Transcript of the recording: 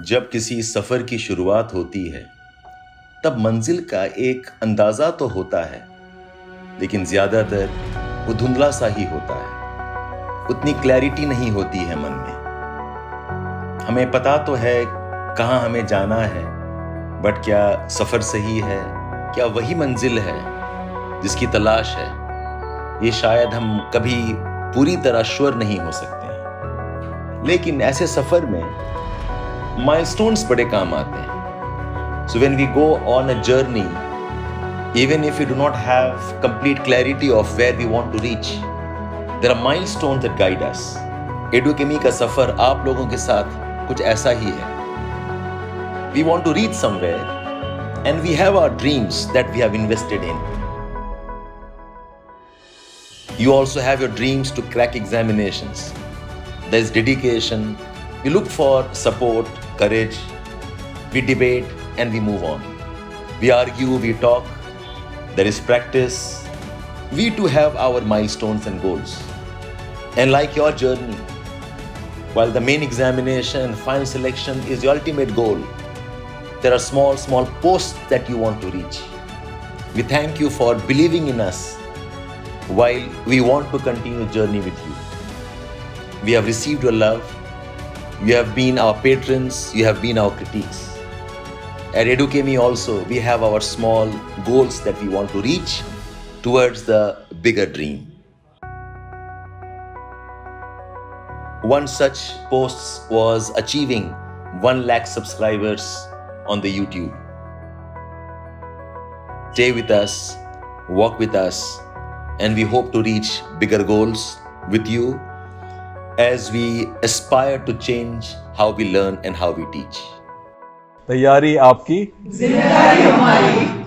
जब किसी सफ़र की शुरुआत होती है तब मंजिल का एक अंदाज़ा तो होता है, लेकिन ज़्यादातर वो धुंधला सा ही होता है। उतनी क्लैरिटी नहीं होती है मन में। हमें पता तो है कहाँ हमें जाना है, बट क्या सफ़र सही है, क्या वही मंजिल है जिसकी तलाश है, ये शायद हम कभी पूरी तरह श्योर नहीं हो सकते हैं। लेकिन ऐसे सफ़र में माइलस्टोन्स बड़े काम आते हैं। So when we go on a journey, even if we do not have complete clarity of where we want to reach, there are milestones that guide us. Edukemy का सफर आप लोगों के साथ कुछ ऐसा ही है. We want to reach somewhere, and we have our dreams that we have invested in. You also have your dreams to crack examinations. There is dedication. We look for support, courage. We debate and we move on. We argue, we talk. There is practice. We too have our milestones and goals. And like your journey, while the main examination and final selection is the ultimate goal, there are small posts that you want to reach. We thank you for believing in us while we want to continue the journey with you. We have received your love. You have been our patrons. You have been our critiques. At Edukemy also, we have our small goals that we want to reach towards the bigger dream. One such post was achieving 1 lakh subscribers on the YouTube. Stay with us, walk with us, and we hope to reach bigger goals with you as we aspire to change how we learn and how we teach. तैयारी आपकी, जिम्मेदारी हमारी।